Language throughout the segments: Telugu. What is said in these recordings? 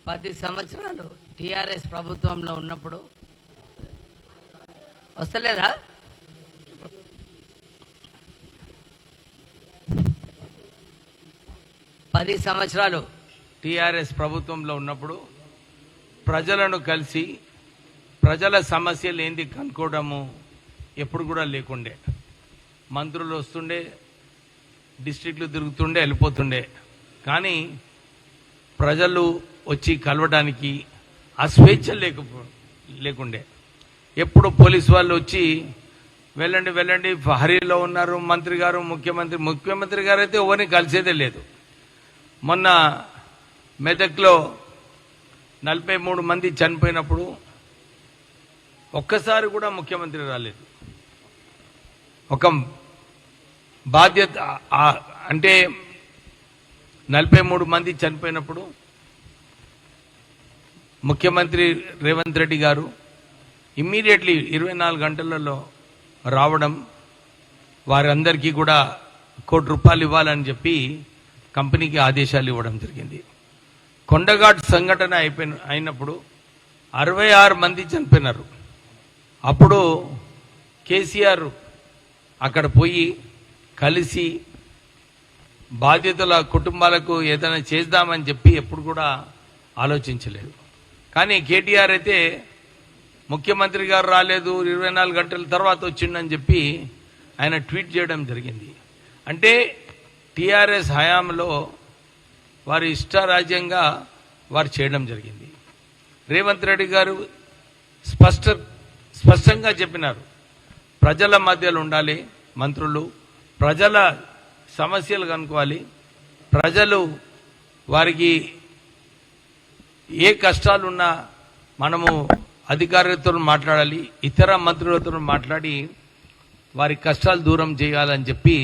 10 సంవత్సరాలు టిఆర్ఎస్ ప్రభుత్వంలో ఉన్నప్పుడు వస్తలేదా? పది సంవత్సరాలు టిఆర్ఎస్ ప్రభుత్వంలో ఉన్నప్పుడు ప్రజలను కలిసి ప్రజల సమస్యలు ఏంది కనుక్కోవడము ఎప్పుడు కూడా లేకుండే. మంత్రులు వస్తుండే, డిస్ట్రిక్ట్లు తిరుగుతుండే, వెళ్ళిపోతుండే. కానీ ప్రజలు వచ్చి కలవడానికి ఆ స్వేచ్ఛ లేకుండే. ఎప్పుడు పోలీసు వాళ్ళు వచ్చి వెళ్ళండి వెళ్ళండి, హరీలో ఉన్నారు మంత్రి గారు, ముఖ్యమంత్రి గారు అయితే ఎవరిని కలిసేదే లేదు. మొన్న మెదక్లో 43 మంది చనిపోయినప్పుడు ఒక్కసారి కూడా ముఖ్యమంత్రి రాలేదు. ఒక బాధ్యత అంటే 43 మంది చనిపోయినప్పుడు ముఖ్యమంత్రి రేవంత్ రెడ్డి గారు ఇమ్మీడియట్లీ 24 గంటలలో రావడం, వారందరికీ కూడా ₹1 కోటి ఇవ్వాలని చెప్పి కంపెనీకి ఆదేశాలు ఇవ్వడం జరిగింది. కొండఘాట్ సంఘటన అయినప్పుడు 66 మంది చనిపోయినారు. అప్పుడు కేసీఆర్ అక్కడ పోయి కలిసి బాధితుల కుటుంబాలకు ఏదైనా చేద్దామని చెప్పి ఎప్పుడు కూడా ఆలోచించలేదు. కానీ కేటీఆర్ అయితే ముఖ్యమంత్రి గారు రాలేదు, 24 గంటల తర్వాత వచ్చిండని చెప్పి ఆయన ట్వీట్ చేయడం జరిగింది. అంటే టిఆర్ఎస్ హయాంలో వారి ఇష్టారాజ్యంగా వారు చేయడం జరిగింది. రేవంత్ రెడ్డి గారు స్పష్టంగా చెప్పినారు, ప్రజల మధ్యలో ఉండాలి మంత్రులు, ప్రజల సమస్యలు కనుక్కోవాలి, ప్రజలు వారికి ఏ కష్టాలున్నా మనము అధికారులతో మాట్లాడాలి, ఇతర మంత్రులతో మాట్లాడి వారి కష్టాలు దూరం చేయాలని చెప్పి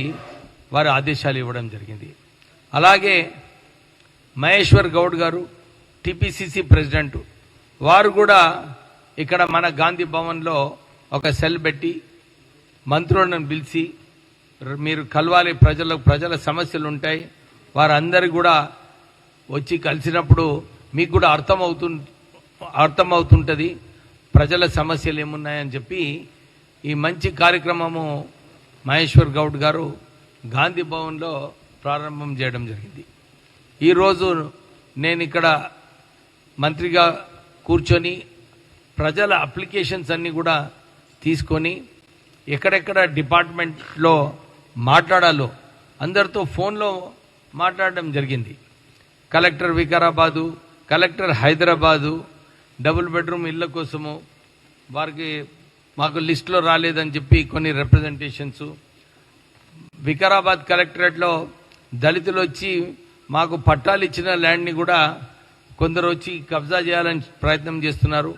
వారు ఆదేశాలు ఇవ్వడం జరిగింది. అలాగే మహేశ్వర్ గౌడ్ గారు టిపిసిసి ప్రెసిడెంట్, వారు కూడా ఇక్కడ మన గాంధీ భవన్లో ఒక సెల్ పెట్టి మంత్రులను పిలిచి మీరు కలవాలి, ప్రజల సమస్యలు ఉంటాయి, వారందరూ కూడా వచ్చి కలిసినప్పుడు మీకు కూడా అర్థమవుతుంటుంది ప్రజల సమస్యలు ఏమున్నాయని చెప్పి ఈ మంచి కార్యక్రమము మహేశ్వర్ గౌడ్ గారు గాంధీ భవన్లో ప్రారంభం చేయడం జరిగింది. ఈరోజు నేను ఇక్కడ మంత్రిగా కూర్చొని ప్రజల అప్లికేషన్స్ అన్నీ కూడా తీసుకొని ఎక్కడెక్కడ డిపార్ట్మెంట్లో మాట్లాడాలో అందరితో ఫోన్లో మాట్లాడడం జరిగింది. Collector Vikarabad, collector Hyderabad, double bedroom ఇళ్ల కోసము వారికి మాకు లిస్టులో రాలేదని చెప్పి కొన్ని రిప్రజెంటేషన్స్, వికారాబాద్ కలెక్టరేట్లో దళితులు వచ్చి మాకు పట్టాలు ఇచ్చిన ల్యాండ్ని కూడా కొందరు వచ్చి కబ్జా చేయాలని ప్రయత్నం చేస్తున్నారు.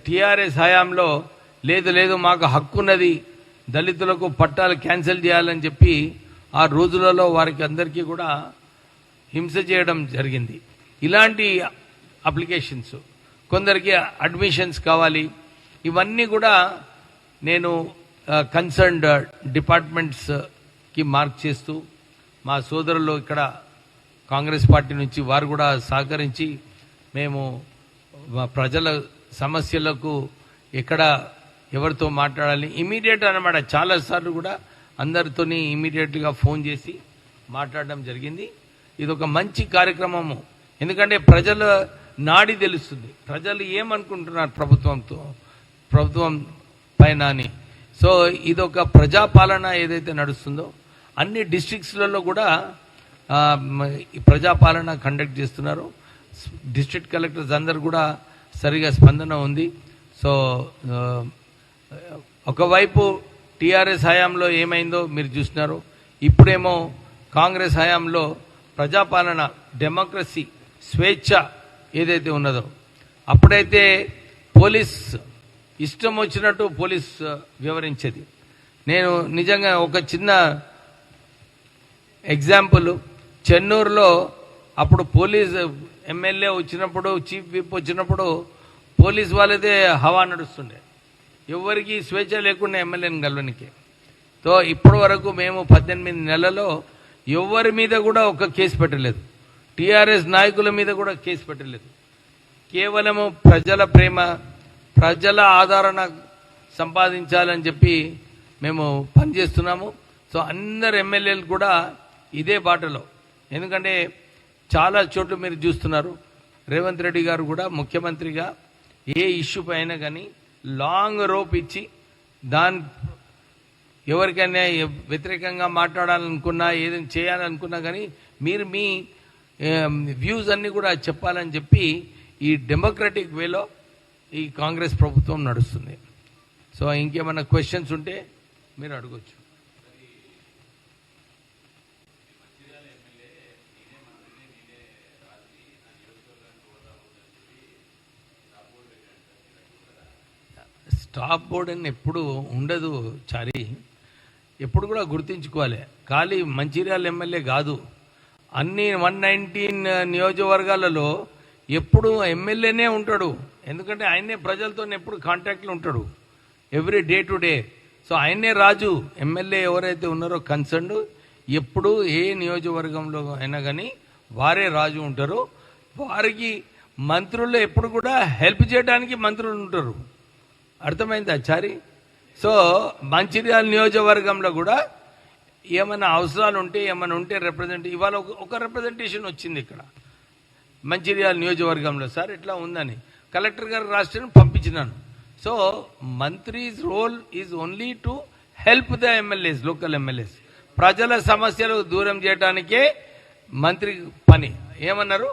టిఆర్ఎస్ హయాంలో లేదు మాకు హక్కున్నది, దళితులకు పట్టాలు క్యాన్సిల్ చేయాలని చెప్పి ఆ రోజులలో వారికి అందరికీ కూడా హింస చేయడం జరిగింది. ఇలాంటి అప్లికేషన్స్, కొందరికి అడ్మిషన్స్ కావాలి, ఇవన్నీ కూడా నేను కన్సర్న్డ్ డిపార్ట్మెంట్స్కి మార్క్ చేస్తూ మా సోదరులు ఇక్కడ కాంగ్రెస్ పార్టీ నుంచి వారు కూడా సహకరించి మేము ప్రజల సమస్యలకు ఎక్కడ ఎవరితో మాట్లాడాలి ఇమీడియట్ అన్నమాట. చాలాసార్లు కూడా అందరితోని ఇమీడియట్గా ఫోన్ చేసి మాట్లాడడం జరిగింది. ఇది ఒక మంచి కార్యక్రమము, ఎందుకంటే ప్రజల నాడి తెలుస్తుంది, ప్రజలు ఏమనుకుంటున్నారు ప్రభుత్వం పైన అని. సో ఇదొక ప్రజాపాలన ఏదైతే నడుస్తుందో అన్ని డిస్ట్రిక్ట్స్లలో కూడా ఈ ప్రజాపాలన కండక్ట్ చేస్తున్నారు. డిస్ట్రిక్ట్ కలెక్టర్స్ అందరు కూడా సరిగా స్పందన ఉంది. సో ఒకవైపు టిఆర్ఎస్ హయాంలో ఏమైందో మీరు చూస్తున్నారు, ఇప్పుడేమో కాంగ్రెస్ హయాంలో ప్రజాపాలన, డెమోక్రసీ, స్వేచ్ఛ ఏదైతే ఉన్నదో, అప్పుడైతే పోలీస్ ఇష్టం వచ్చినట్టు పోలీస్ వివరించేది. నేను నిజంగా ఒక చిన్న ఎగ్జాంపుల్, చెన్నూరులో అప్పుడు పోలీస్ ఎమ్మెల్యే వచ్చినప్పుడు, చీఫ్ విప్ వచ్చినప్పుడు పోలీస్ వాళ్ళదే హవా నడుస్తుండే, ఎవరికి స్వేచ్ఛ లేకుండా ఎమ్మెల్యేని కలవనికి. ఇప్పటి వరకు మేము 18 నెలల్లో ఎవరి మీద కూడా ఒక కేసు పెట్టలేదు. టీఆర్ఎస్ నాయకుల మీద కూడా కేసు పెట్టలేదు. కేవలము ప్రజల ప్రేమ, ప్రజల ఆదరణ సంపాదించాలని చెప్పి మేము పనిచేస్తున్నాము. సో అందరు ఎమ్మెల్యేలు కూడా ఇదే బాటలో. ఎందుకంటే చాలా చోట్ల మీరు చూస్తున్నారు, రేవంత్ రెడ్డి గారు కూడా ముఖ్యమంత్రిగా ఏ ఇష్యూ పైన కానీ లాంగ్ రోప్ ఇచ్చి దాని ఎవరికైనా వ్యతిరేకంగా మాట్లాడాలనుకున్నా, ఏదైనా చేయాలనుకున్నా కానీ మీరు మీ వ్యూస్ అన్నీ కూడా చెప్పాలని చెప్పి ఈ డెమోక్రటిక్ వేలో ఈ కాంగ్రెస్ ప్రభుత్వం నడుస్తుంది. సో ఇంకేమైనా క్వశ్చన్స్ ఉంటే మీరు అడగొచ్చు. స్టాప్ బోర్డ్ అని ఎప్పుడు ఉండదు చారి, ఎప్పుడు కూడా గుర్తించుకోవాలి. ఖాళీ మంచిర్యాల ఎమ్మెల్యే కాదు, అన్ని 119 నియోజకవర్గాలలో ఎప్పుడు ఎమ్మెల్యేనే ఉంటాడు. ఎందుకంటే ఆయనే ప్రజలతో ఎప్పుడు కాంటాక్ట్లో ఉంటాడు, every day to day. So ఆయనే రాజు. ఎమ్మెల్యే ఎవరైతే ఉన్నారో కన్సర్న్డ్, ఎప్పుడు ఏ నియోజకవర్గంలో అయినా కానీ వారే రాజు ఉంటారు. వారికి మంత్రులు ఎప్పుడు కూడా హెల్ప్ చేయడానికి మంత్రులు ఉంటారు. అర్థమైందా చారి? సో మంచిర్యాల నియోజకవర్గంలో కూడా ఏమైనా అవసరాలు ఉంటే, ఏమైనా ఉంటే ఇవాళ ఒక రిప్రజెంటేషన్ వచ్చింది ఇక్కడ మంచిర్యాల నియోజకవర్గంలో. సార్ ఇట్లా ఉందని కలెక్టర్ గారు రాష్ట్రాన్ని పంపించినాను. సో మంత్రీస్ role is only to help the MLAs, local MLAs. ప్రజల సమస్యలు దూరం చేయడానికే మంత్రి పని. ఏమన్నారు?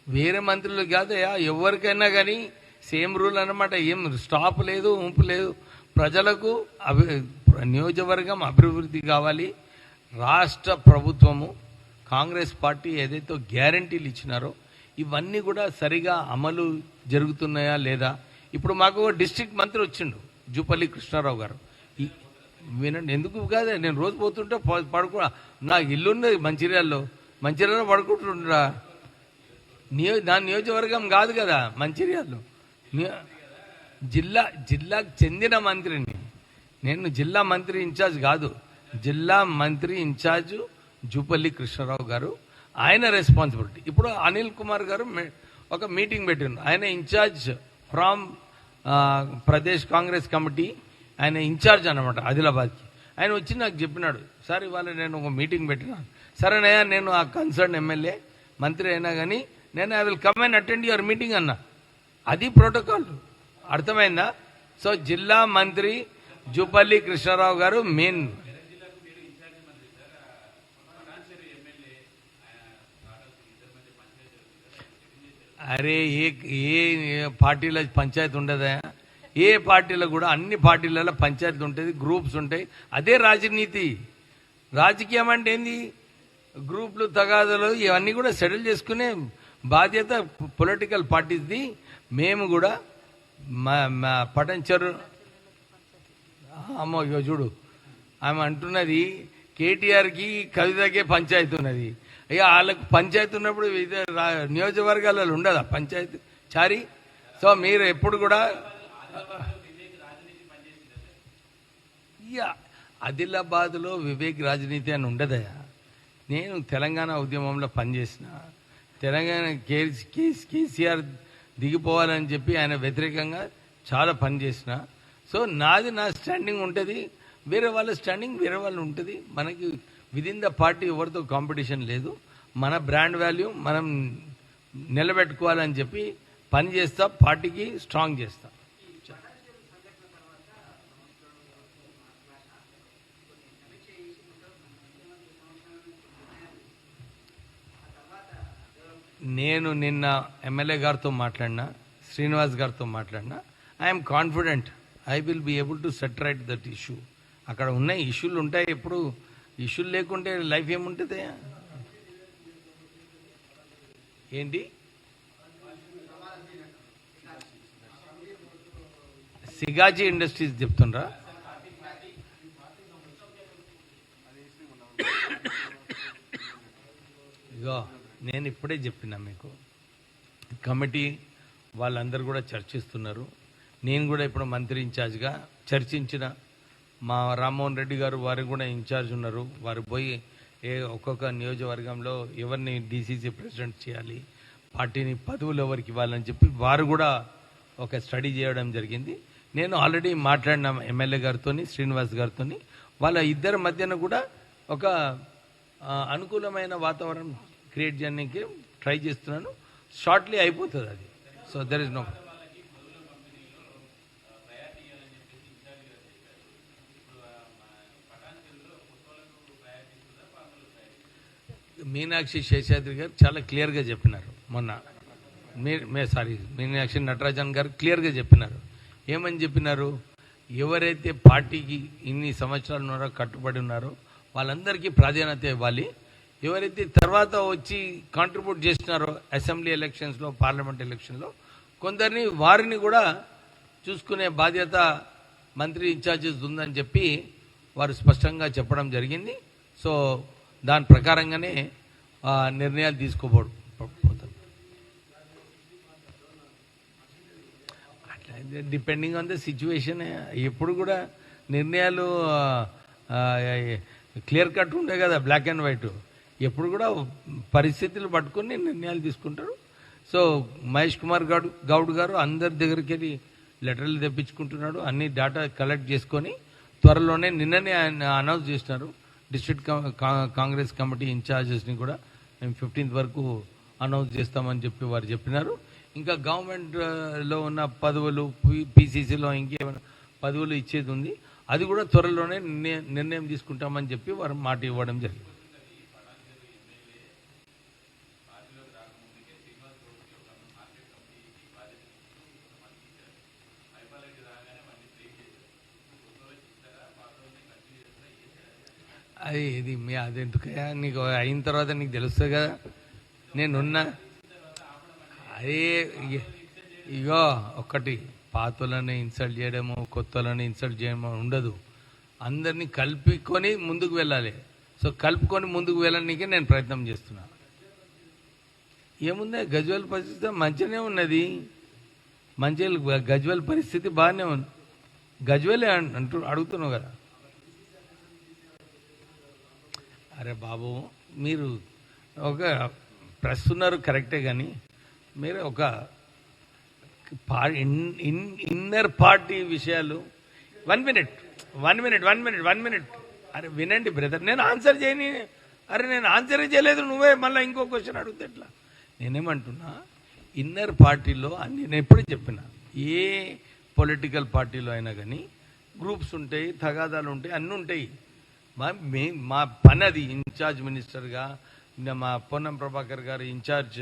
వేరే మంత్రులు కాదయా, ఎవరికైనా కానీ సేమ్ రూల్ అన్నమాట. ఏం స్టాప్ లేదు, ఉంపు లేదు. ప్రజలకు నియోజకవర్గం అభివృద్ధి కావాలి. రాష్ట్ర ప్రభుత్వము, కాంగ్రెస్ పార్టీ ఏదైతే గ్యారంటీలు ఇచ్చినారో ఇవన్నీ కూడా సరిగా అమలు జరుగుతున్నాయా లేదా? ఇప్పుడు మాకు డిస్ట్రిక్ట్ మంత్రి వచ్చిండు, జూపల్లి కృష్ణారావు గారు. వినండి, ఎందుకు కాదే, నేను రోజు పోతుంటే పడుకో, నా ఇల్లుంది మంచిర్యాలలో పడుకుంటుండ్రా. దాని నియోజకవర్గం కాదు కదా మంచిర్యాలలో. జిల్లాకు చెందిన మంత్రిని నేను. జిల్లా మంత్రి ఇన్ఛార్జ్ కాదు, జిల్లా మంత్రి ఇన్ఛార్జ్ జూపల్లి కృష్ణారావు గారు. ఆయన రెస్పాన్సిబిలిటీ. ఇప్పుడు అనిల్ కుమార్ గారు ఒక మీటింగ్ పెట్టిండు. ఆయన incharge from Pradesh Congress committee, ఆయన ఇన్ఛార్జ్ అనమాట ఆదిలాబాద్కి. ఆయన వచ్చి నాకు చెప్పినాడు, సార్ ఇవాళ నేను ఒక మీటింగ్ పెట్టినాను. సరేనయ్యా, నేను ఆ కన్సర్న్ ఎమ్మెల్యే మంత్రి అయినా కానీ నేను I will come and attend your meeting అన్నా. అది ప్రోటోకాల్. అర్థమైందా? సో జిల్లా మంత్రి జూపల్లి కృష్ణారావు గారు మెయిన్. అరే ఏ పార్టీలో పంచాయతీ ఉండదా? ఏ పార్టీలో కూడా, అన్ని పార్టీలలో పంచాయతీ ఉంటుంది, గ్రూప్స్ ఉంటాయి. అదే రాజనీతి. రాజకీయం అంటే ఏంది? గ్రూపులు, తగాదాలు ఇవన్నీ కూడా సెటిల్ చేసుకునే బాధ్యత పొలిటికల్ పార్టీస్ది. మేము కూడా మా పటంచరు అమ్మో చూడు, ఆమె అంటున్నది కేటీఆర్కి కవితకే పంచాయతీ ఉన్నది. ఇక వాళ్ళకు పంచాయతీ ఉన్నప్పుడు నియోజకవర్గాలలో ఉండదా పంచాయతీ చారి? సో మీరు ఎప్పుడు కూడా ఆదిలాబాద్లో వివేక్ రాజనీతి అని ఉండదయా. నేను తెలంగాణ ఉద్యమంలో పనిచేసిన, తెలంగాణ కేసీఆర్ దిగిపోవాలని చెప్పి ఆయన వ్యతిరేకంగా చాలా పనిచేసిన. సో నాది నా స్టాండింగ్ ఉంటుంది, వేరే వాళ్ళ స్టాండింగ్ వేరే వాళ్ళు ఉంటుంది. మనకి విదిన్ ద పార్టీ ఎవరితో కాంపిటీషన్ లేదు. మన బ్రాండ్ వాల్యూ మనం నిలబెట్టుకోవాలని చెప్పి పని చేస్తా, పార్టీకి స్ట్రాంగ్ చేస్తా. నేను నిన్న ఎమ్మెల్యే గారితో మాట్లాడినా, శ్రీనివాస్ గారితో మాట్లాడినా. I'm confident I will be able to set right that issue. అక్కడ ఉన్న ఇష్యూలు ఉంటాయి. ఎప్పుడు ఇష్యూలు లేకుంటే లైఫ్ ఏముంటుంది? ఏంటి సిగాజీ ఇండస్ట్రీస్ చెప్తుండ్రా? ఇగో నేను ఇప్పుడే చెప్పినా మీకు, కమిటీ వాళ్ళందరూ కూడా చర్చిస్తున్నారు. నేను కూడా ఇప్పుడు మంత్రి ఇన్ఛార్జ్గా చర్చించిన. మా రామ్మోహన్ రెడ్డి గారు వారు కూడా ఇన్ఛార్జ్ ఉన్నారు, వారు పోయి ఒక్కొక్క నియోజకవర్గంలో ఎవరిని డీసీసీ ప్రెసిడెంట్ చేయాలి, పార్టీని పదవులు ఎవరికి ఇవ్వాలని చెప్పి వారు కూడా ఒక స్టడీ చేయడం జరిగింది. నేను ఆల్రెడీ మాట్లాడిన ఎమ్మెల్యే గారితో, శ్రీనివాస్ గారితో, వాళ్ళ ఇద్దరి మధ్యన కూడా ఒక అనుకూలమైన వాతావరణం క్రియేట్ చేయడానికి ట్రై చేస్తున్నాను. షార్ట్లీ అయిపోతుంది అది. So there is no. Meenakshi Seshadri గారు చాలా క్లియర్గా చెప్పినారు మొన్న. మీనాక్షి నటరాజన్ గారు క్లియర్గా చెప్పినారు. ఏమని చెప్పినారు? ఎవరైతే పార్టీకి ఇన్ని సంవత్సరాలు ఉన్నారో, కట్టుబడి ఉన్నారో వాళ్ళందరికీ ప్రాధాన్యత ఇవ్వాలి. ఎవరైతే తర్వాత వచ్చి కాంట్రిబ్యూట్ చేసినారో అసెంబ్లీ ఎలక్షన్స్లో, పార్లమెంట్ ఎలక్షన్లో కొందరిని, వారిని కూడా చూసుకునే బాధ్యత మంత్రి ఇన్ఛార్జెస్ ఉందని చెప్పి వారు స్పష్టంగా చెప్పడం జరిగింది. సో దాని ప్రకారంగానే నిర్ణయాలు తీసుకోబోతారు. అట్లా డిపెండింగ్ ఆన్ ద సిచ్యువేషన్. ఎప్పుడు కూడా నిర్ణయాలు క్లియర్ కట్ ఉండే కదా, బ్లాక్ అండ్ వైట్. ఎప్పుడు కూడా పరిస్థితులు పట్టుకొని నిర్ణయాలు తీసుకుంటారు. సో మహేష్ కుమార్ గౌడ్ గారు అందరి దగ్గరికి వెళ్ళి లెటర్లు తెప్పించుకుంటున్నాడు. అన్ని డేటా కలెక్ట్ చేసుకొని త్వరలోనే నిన్ననే ఆయన అనౌన్స్ చేసినారు. డిస్ట్రిక్ట్ కాంగ్రెస్ కమిటీ ఇన్ఛార్జెస్ని కూడా మేము 15th వరకు అనౌన్స్ చేస్తామని చెప్పి వారు చెప్పినారు. ఇంకా గవర్నమెంట్లో ఉన్న పదవులు, పీసీసీలో ఇంకేమైనా పదవులు ఇచ్చేది ఉంది, అది కూడా త్వరలోనే నిర్ణయం తీసుకుంటామని చెప్పి వారు మాట ఇవ్వడం జరిగింది. అది ఇది అది ఎందుకయ్యా, నీకు అయిన తర్వాత నీకు తెలుస్తుంది కదా నేనున్నా. అదే ఇగో ఒక్కటి, పాతలను ఇన్సల్ట్ చేయడము, కొత్తలను ఇన్సల్ట్ చేయడము ఉండదు. అందరినీ కలుపుకొని ముందుకు వెళ్ళాలి. సో కలుపుకొని ముందుకు వెళ్ళడానికే నేను ప్రయత్నం చేస్తున్నా. ఏముంది, గజ్వేల్ పరిస్థితి మంచిగానే ఉన్నది. గజ్వేల్ పరిస్థితి బాగానే ఉంది. గజ్వేలే అడుగుతున్నావు కదా. అరే బాబు, మీరు ఒక ప్రెస్ ఉన్నారు కరెక్టే, కానీ మీరు ఒక ఇన్నర్ పార్టీ విషయాలు 1 మినిట్ అరే వినండి బ్రదర్, నేను ఆన్సర్ చేయని. అరే నేను ఆన్సరే చేయలేదు, నువ్వే మళ్ళీ ఇంకో క్వశ్చన్ అడిగితే ఎట్లా? నేనేమంటున్నా, ఇన్నర్ పార్టీలో నేను ఎప్పుడు చెప్పినా, ఏ పొలిటికల్ పార్టీలో అయినా కానీ గ్రూప్స్ ఉంటాయి, తగాదాలు ఉంటాయి, అన్నీ ఉంటాయి. మా పని అది. ఇన్ఛార్జ్ మినిస్టర్గా మా పొన్నం ప్రభాకర్ గారు ఇన్ఛార్జ్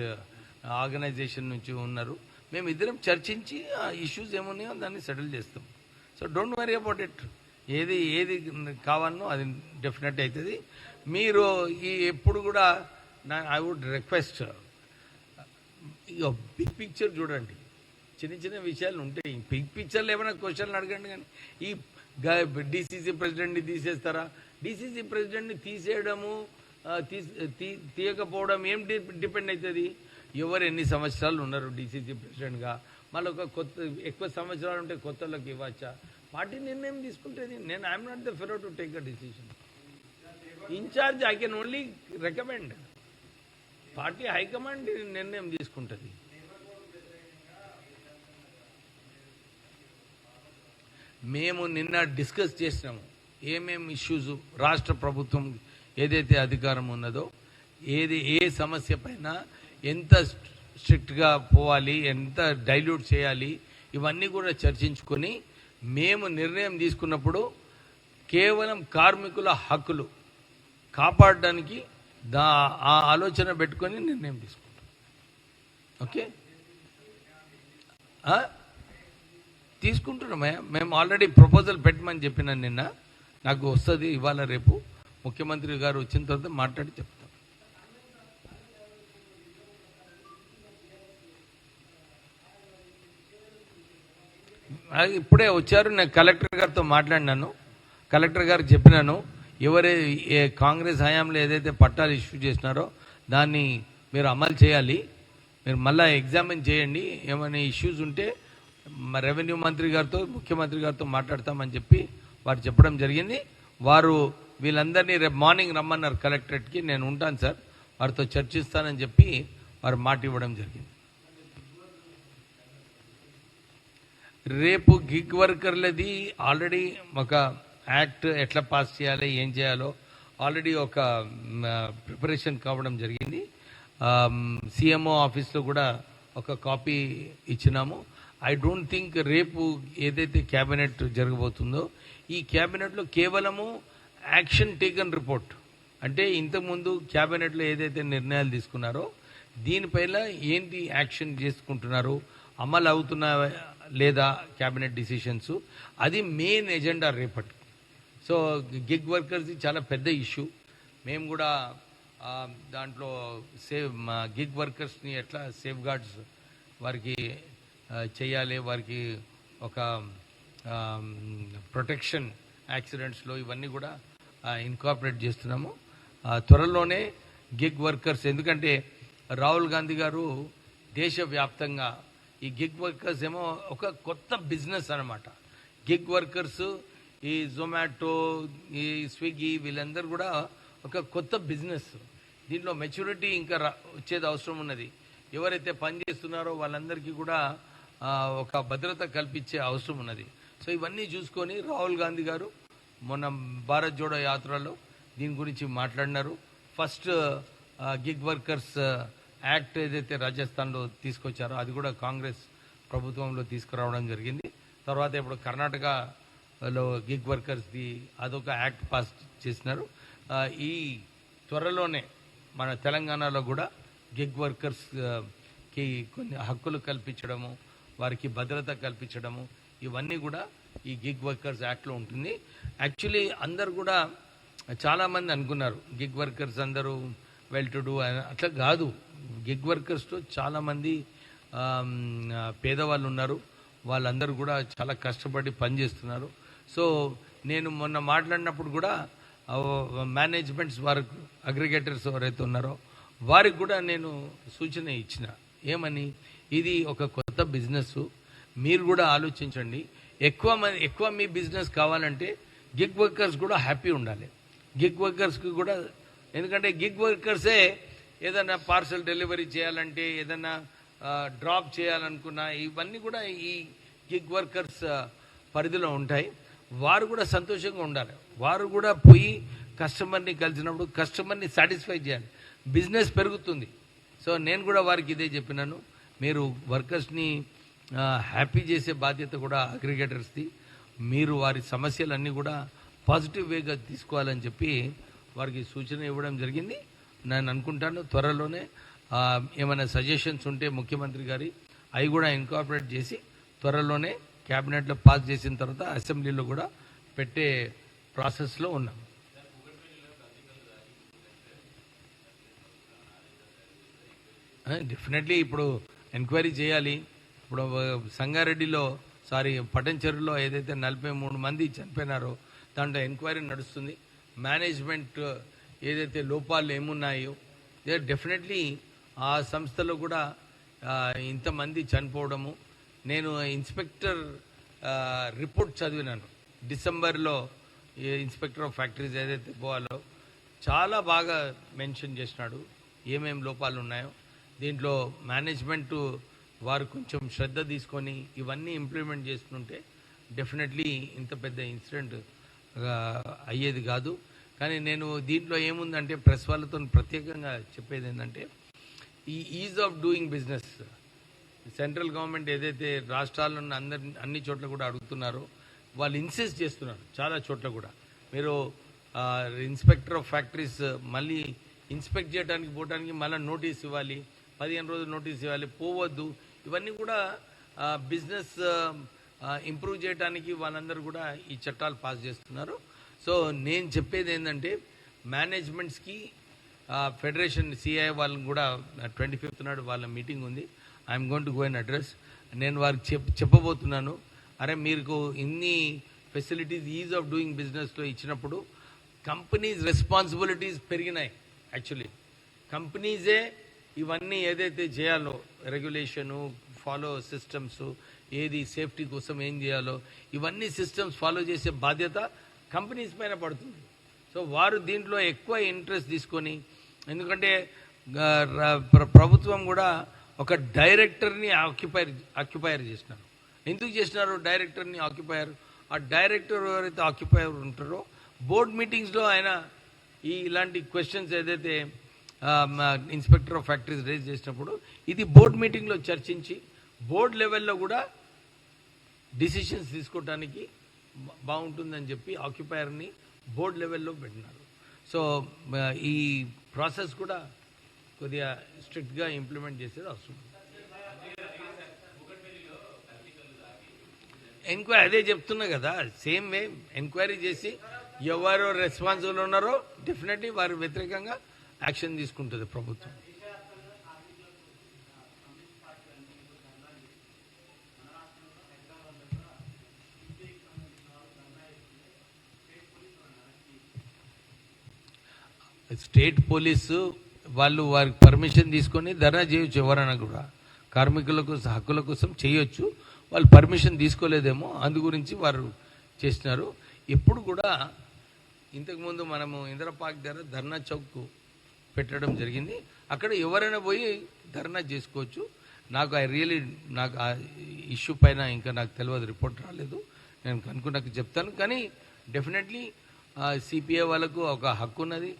ఆర్గనైజేషన్ నుంచి ఉన్నారు. మేము ఇద్దరం చర్చించి ఆ ఇష్యూస్ ఏమున్నాయో దాన్ని సెటిల్ చేస్తాం. So don't worry about it. ఏది కావాలనో అది డెఫినెట్ అవుతుంది. మీరు ఎప్పుడు కూడా I would request, big picture చూడండి. చిన్న విషయాలు ఉంటాయి. బిగ్ పిక్చర్లో ఏమైనా క్వశ్చన్లు అడగండి. కానీ ఈ డీసీసీ ప్రెసిడెంట్ని తీసేస్తారా? డీసీసీ ప్రెసిడెంట్ని తీసేయడము, తీయకపోవడం ఏం డిపెండ్ అవుతుంది? ఎవరు ఎన్ని సంవత్సరాలు ఉన్నారు డీసీసీ ప్రెసిడెంట్గా, మళ్ళీ ఒక ఎక్కువ సంవత్సరాలు ఉంటే కొత్తలోకి ఇవ్వచ్చా? పార్టీ నిర్ణయం తీసుకుంటుంది. నేను I'm not the fellow to take a decision. Incharge I can only recommend. Party high command నిర్ణయం తీసుకుంటుంది. మేము నిన్న డిస్కస్ చేసినాము ఏమేమి ఇష్యూస్ రాష్ట్ర ప్రభుత్వం ఏదైతే అధికారం ఉన్నదో, ఏ సమస్య పైన ఎంత స్ట్రిక్ట్గా పోవాలి, ఎంత డైల్యూట్ చేయాలి, ఇవన్నీ కూడా చర్చించుకొని మేము నిర్ణయం తీసుకున్నప్పుడు కేవలం కార్మికుల హక్కులు కాపాడడానికి ఆ ఆలోచన పెట్టుకొని నిర్ణయం తీసుకుంటాం. ఓకే, తీసుకుంటున్నామయ్యా. మేము ఆల్రెడీ ప్రపోజల్ పెట్టమని చెప్పినాను నిన్న. నాకు వస్తుంది ఇవాళ రేపు. ముఖ్యమంత్రి గారు వచ్చిన తర్వాత మాట్లాడి చెప్తాం. ఇప్పుడే వచ్చారు. నేను కలెక్టర్ గారితో మాట్లాడినాను. కలెక్టర్ గారికి చెప్పినాను, కాంగ్రెస్ హయాంలో ఏదైతే పట్టాలు ఇష్యూ చేసినారో దాన్ని మీరు అమలు చేయాలి. మీరు మళ్ళీ ఎగ్జామిన్ చేయండి. ఏమైనా ఇష్యూస్ ఉంటే రెవెన్యూ మంత్రి గారితో, ముఖ్యమంత్రి గారితో మాట్లాడతామని చెప్పి వారు చెప్పడం జరిగింది. వారు వీళ్ళందరినీ రేపు మార్నింగ్ రమ్మన్నారు కలెక్టరేట్కి. నేను ఉంటాను సార్, వారితో చర్చిస్తానని చెప్పి వారు మాట ఇవ్వడం జరిగింది. రేపు గిగ్ వర్కర్లది ఆల్రెడీ ఒక యాక్ట్ ఎట్లా పాస్ చేయాలి, ఏం చేయాలో ఆల్రెడీ ఒక ప్రిపరేషన్ కావడం జరిగింది. సిఎంఓ ఆఫీస్లో కూడా ఒక కాపీ ఇచ్చినాము. ఐ డోంట్ థింక్ రేపు ఏదైతే క్యాబినెట్ జరగబోతుందో ఈ క్యాబినెట్లో కేవలము యాక్షన్ టేకన్ రిపోర్ట్, అంటే ఇంతకుముందు క్యాబినెట్లో ఏదైతే నిర్ణయాలు తీసుకున్నారో దీనిపైన ఏంటి యాక్షన్ చేసుకుంటున్నారు, అమలు అవుతున్నా లేదా క్యాబినెట్ డిసిషన్స్, అది మెయిన్ ఎజెండా రేపటి. సో గిగ్ వర్కర్స్ది చాలా పెద్ద ఇష్యూ. మేము కూడా దాంట్లో గిగ్ వర్కర్స్ని ఎట్లా సేఫ్ గార్డ్స్ వారికి చేయాలి, వారికి ఒక ప్రొటెక్షన్ యాక్సిడెంట్స్లో ఇవన్నీ కూడా ఇన్కార్పొరేట్ చేస్తున్నాము. త్వరలోనే గిగ్ వర్కర్స్, ఎందుకంటే రాహుల్ గాంధీ గారు దేశవ్యాప్తంగా ఈ గిగ్ వర్కర్స్ ఏమో ఒక కొత్త బిజినెస్ అన్నమాట. గిగ్ వర్కర్స్, ఈ జొమాటో, ఈ స్విగ్గీ, వీళ్ళందరూ కూడా ఒక కొత్త బిజినెస్. దీంట్లో మెచ్యూరిటీ ఇంకా వచ్చేది అవసరం ఉన్నది. ఎవరైతే పనిచేస్తున్నారో వాళ్ళందరికీ కూడా ఒక భద్రత కల్పించే అవసరం ఉన్నది. సో ఇవన్నీ చూసుకొని రాహుల్ గాంధీ గారు మొన్న భారత్ జోడో యాత్రలో దీని గురించి మాట్లాడినారు. ఫస్ట్ గిగ్ వర్కర్స్ యాక్ట్ ఏదైతే రాజస్థాన్లో తీసుకొచ్చారో అది కూడా కాంగ్రెస్ ప్రభుత్వంలో తీసుకురావడం జరిగింది. తర్వాత ఇప్పుడు కర్ణాటకలో గిగ్ వర్కర్స్ది అదొక యాక్ట్ పాస్ చేసినారు. ఈ త్వరలోనే మన తెలంగాణలో కూడా గిగ్ వర్కర్స్కి కొన్ని హక్కులు కల్పించడము, వారికి భద్రత కల్పించడము, ఇవన్నీ కూడా ఈ గిగ్ వర్కర్స్ యాక్ట్లో ఉంటుంది. యాక్చువల్లీ అందరు కూడా చాలామంది అనుకున్నారు గిగ్ వర్కర్స్ అందరూ వెల్ టు డూ, అట్లా కాదు. గిగ్ వర్కర్స్లో చాలామంది పేదవాళ్ళు ఉన్నారు, వాళ్ళందరూ కూడా చాలా కష్టపడి పనిచేస్తున్నారు. సో నేను మొన్న మాట్లాడినప్పుడు కూడా మేనేజ్మెంట్స్ వారికి అగ్రిగేటర్స్ ఎవరైతే ఉన్నారో వారికి కూడా నేను సూచన ఇచ్చిన, ఏమని, ఇది ఒక కొత్త బిజినెస్, మీరు కూడా ఆలోచించండి. ఎక్కువ మీ బిజినెస్ కావాలంటే గిగ్ వర్కర్స్ కూడా హ్యాపీ ఉండాలి. గిగ్ వర్కర్స్కి కూడా, ఎందుకంటే గిగ్ వర్కర్సే ఏదైనా పార్సల్ డెలివరీ చేయాలంటే, ఏదైనా డ్రాప్ చేయాలనుకున్నా, ఇవన్నీ కూడా ఈ గిగ్ వర్కర్స్ పరిధిలో ఉంటాయి. వారు కూడా సంతోషంగా ఉండాలి. వారు కూడా పోయి కస్టమర్ని కలిసినప్పుడు కస్టమర్ని సాటిస్ఫై చేయాలి, బిజినెస్ పెరుగుతుంది. సో నేను కూడా వారికి ఇదే చెప్పినాను, మీరు వర్కర్స్ని హ్యాపీ చేసే బాధ్యత కూడా అగ్రిగేటర్స్ది. మీరు వారి సమస్యలన్నీ కూడా పాజిటివ్ వేగా తీసుకోవాలని చెప్పి వారికి సూచన ఇవ్వడం జరిగింది. నేను అనుకుంటాను త్వరలోనే ఏమైనా సజెషన్స్ ఉంటే ముఖ్యమంత్రి గారి అవి కూడా ఇన్కార్పొరేట్ చేసి త్వరలోనే క్యాబినెట్లో పాస్ చేసిన తర్వాత అసెంబ్లీలో కూడా పెట్టే ప్రాసెస్లో ఉన్నాం. డెఫినెట్లీ ఇప్పుడు ఎంక్వైరీ చేయాలి. ఇప్పుడు సంగారెడ్డిలో పటంచెరులో ఏదైతే 43 మంది చనిపోయినారో దాంట్లో ఎంక్వైరీ నడుస్తుంది. మేనేజ్మెంట్ ఏదైతే లోపాలు ఏమున్నాయో డెఫినెట్లీ ఆ సంస్థలో కూడా ఇంతమంది చనిపోవడము, నేను ఇన్స్పెక్టర్ రిపోర్ట్ చదివినాను. డిసెంబర్లో ఇన్స్పెక్టర్ ఆఫ్ ఫ్యాక్టరీస్ ఏదైతే పోవాలో చాలా బాగా మెన్షన్ చేసినాడు ఏమేం లోపాలు ఉన్నాయో. దీంట్లో మేనేజ్మెంటు వారు కొంచెం శ్రద్ధ తీసుకొని ఇవన్నీ ఇంప్లిమెంట్ చేస్తుంటే డెఫినెట్లీ ఇంత పెద్ద ఇన్సిడెంట్ అయ్యేది కాదు. కానీ నేను దీంట్లో ఏముందంటే ప్రెస్ వాళ్ళతో ప్రత్యేకంగా చెప్పేది ఏంటంటే, ఈ is of doing business central government ఏదైతే రాష్ట్రాల్లో అన్ని చోట్ల కూడా అడుగుతున్నారో వాళ్ళు ఇన్సిస్ట్ చేస్తున్నారు. చాలా చోట్ల కూడా మీరు ఇన్స్పెక్టర్ ఆఫ్ ఫ్యాక్టరీస్ మళ్ళీ ఇన్స్పెక్ట్ చేయడానికి పోవడానికి మళ్ళీ నోటీస్ ఇవ్వాలి, 15 రోజులు నోటీస్ ఇవ్వాలి, పోవద్దు. ఇవన్నీ కూడా బిజినెస్ ఇంప్రూవ్ చేయడానికి వాళ్ళందరూ కూడా ఈ చట్టాలు పాస్ చేస్తున్నారు. సో నేను చెప్పేది ఏంటంటే మేనేజ్మెంట్స్కి ఫెడరేషన్ సిఐ వాళ్ళని కూడా 25th నాడు వాళ్ళ మీటింగ్ ఉంది. I'm going to go and address. నేను వారికి చెప్పబోతున్నాను, అరే మీకు ఇన్ని ఫెసిలిటీస్ ఈజ్ ఆఫ్ డూయింగ్ బిజినెస్లో ఇచ్చినప్పుడు కంపెనీస్ రెస్పాన్సిబిలిటీస్ పెరిగినాయి. యాక్చువల్లీ కంపెనీసే ఇవన్నీ ఏదైతే చేయాలో రెగ్యులేషను ఫాలో సిస్టమ్స్, ఏది సేఫ్టీ కోసం ఏం చేయాలో ఇవన్నీ సిస్టమ్స్ ఫాలో చేసే బాధ్యత కంపెనీస్ పైన పడుతుంది. సో వారు దీంట్లో ఎక్కువ ఇంట్రెస్ట్ తీసుకొని, ఎందుకంటే ప్రభుత్వం కూడా ఒక డైరెక్టర్ని ఆక్యుపైర్ చేసినారు. ఎందుకు చేసినారు డైరెక్టర్ని ఆక్యుపైర్? ఆ డైరెక్టర్ ఎవరైతే ఆక్యుపైర్ ఉంటారో బోర్డ్ మీటింగ్స్లో ఆయన ఇలాంటి క్వశ్చన్స్ ఏదైతే ఇన్స్పెక్టర్ ఆఫ్ ఫ్యాక్టరీస్ రేజ్ చేసినప్పుడు ఇది బోర్డ్ మీటింగ్లో చర్చించి బోర్డ్ లెవెల్లో కూడా డిసిషన్స్ తీసుకోవడానికి బాగుంటుందని చెప్పి ఆక్యుపైర్ని బోర్డ్ లెవెల్లో పెట్టినారు. సో ఈ ప్రాసెస్ కూడా కొద్దిగా స్ట్రిక్ట్గా ఇంప్లిమెంట్ చేసేది అవసరం. ఎంక్వైరీ అదే చెప్తున్నా కదా, సేమ్ వే ఎంక్వైరీ చేసి ఎవరు రెస్పాన్సిబుల్ ఉన్నారో డెఫినెట్లీ వారి వ్యతిరేకంగా యాక్షన్ తీసుకుంటుంది ప్రభుత్వం. స్టేట్ పోలీసు వాళ్ళు వారికి పర్మిషన్ తీసుకొని ధర్నా చేయొచ్చు, ఎవరైనా కూడా కార్మికులకు హక్కుల కోసం చేయొచ్చు. వాళ్ళు పర్మిషన్ తీసుకోలేదేమో, అందు గురించి వారు చేసినారు. ఎప్పుడు కూడా ఇంతకుముందు మనము ఇందిరా పార్క్ దగ్గర ధర్నా చౌక్ పెట్టడం జరిగింది. అక్కడ ఎవరైనా పోయి ధర్నా చేసుకోవచ్చు. నాకు నాకు ఆ ఇష్యూ పైన ఇంకా నాకు తెలియదు, రిపోర్ట్ రాలేదు, నేను కనుక్కున్నాక చెప్తాను. కానీ డెఫినెట్లీ సిపిఐ వాళ్ళకు ఒక హక్కు ఉన్నది.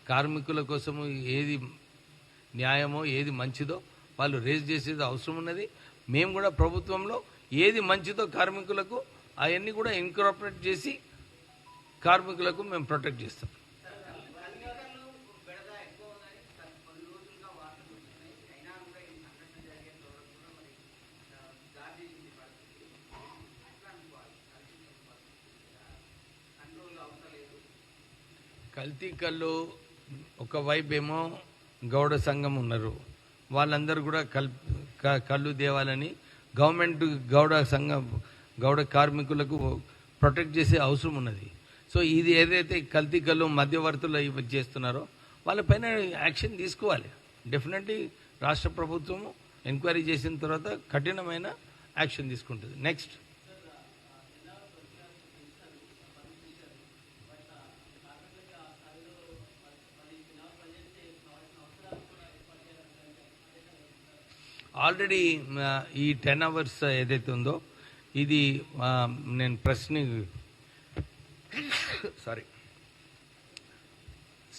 కార్మికుల కోసము ఏది న్యాయమో ఏది మంచిదో వాళ్ళు రేజ్ చేసేది అవసరం ఉన్నది. మేము కూడా ప్రభుత్వంలో ఏది మంచిదో కార్మికులకు అవన్నీ కూడా ఇన్కార్పొరేట్ చేసి కార్మికులకు మేము ప్రొటెక్ట్ చేస్తాం. కల్తీ కళ్ళు ఒకవైపు ఏమో గౌడ సంఘం ఉన్నారు, వాళ్ళందరూ కూడా కళ్ళు దేవాలని గవర్నమెంట్ గౌడ కార్మికులకు ప్రొటెక్ట్ చేసే అవసరం ఉన్నది. సో ఇది ఏదైతే కల్తీ కళ్ళు మధ్యవర్తులు ఇవి చేస్తున్నారో వాళ్ళపైన యాక్షన్ తీసుకోవాలి. డెఫినెట్లీ రాష్ట్ర ప్రభుత్వము ఎంక్వైరీ చేసిన తర్వాత కఠినమైన యాక్షన్ తీసుకుంటుంది. నెక్స్ట్ ఆల్రెడీ ఈ 10 hours ఏదైతే ఉందో ఇది నేను ప్రెస్ని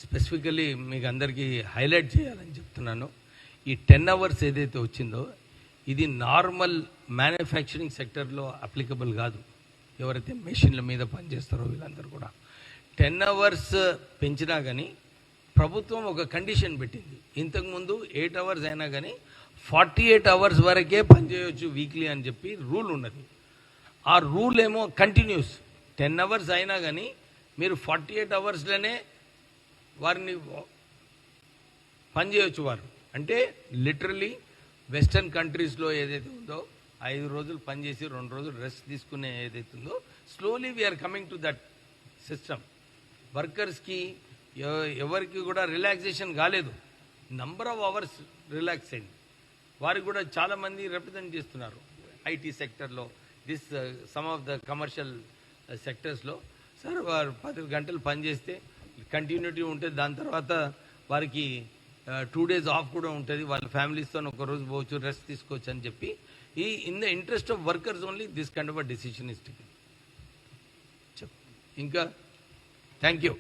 స్పెసిఫికలీ మీకు అందరికీ హైలైట్ చేయాలని చెప్తున్నాను. ఈ 10 hours ఏదైతే వచ్చిందో ఇది నార్మల్ మ్యానుఫ్యాక్చరింగ్ సెక్టర్లో అప్లికబుల్ కాదు. ఎవరైతే మెషిన్ల మీద పనిచేస్తారో వీళ్ళందరూ కూడా 10 hours పెంచినా కానీ ప్రభుత్వం ఒక కండిషన్ పెట్టింది. ఇంతకుముందు 8 hours అయినా కానీ 48 hours వరకే పనిచేయవచ్చు వీక్లీ అని చెప్పి రూల్ ఉన్నది. ఆ రూల్ ఏమో కంటిన్యూస్ 10 hours అయినా కానీ మీరు 48 hoursలోనే వారిని పనిచేయవచ్చు. వారు అంటే లిటరలీ వెస్టర్న్ కంట్రీస్లో ఏదైతే ఉందో 5 రోజులు పనిచేసి 2 రోజులు రెస్ట్ తీసుకునే ఏదైతే ఉందో slowly we are coming to that system. వర్కర్స్కి ఎవరికి కూడా రిలాక్సేషన్ కాలేదు, నంబర్ ఆఫ్ అవర్స్ రిలాక్స్ అయింది. వారికి కూడా చాలామంది రిప్రజెంట్ చేస్తున్నారు ఐటీ సెక్టర్లో, సమ్ ఆఫ్ ద కమర్షియల్ సెక్టర్స్లో. సార్ వారు 10 గంటలు పనిచేస్తే కంటిన్యూటీ ఉంటుంది, దాని తర్వాత వారికి 2 days ఆఫ్ కూడా ఉంటుంది, వాళ్ళ ఫ్యామిలీస్తో ఒక రోజు పోవచ్చు, రెస్ట్ తీసుకోవచ్చు అని చెప్పి in the interest of workers only this kind of a decision is taken. ఇంకా థ్యాంక్ యూ.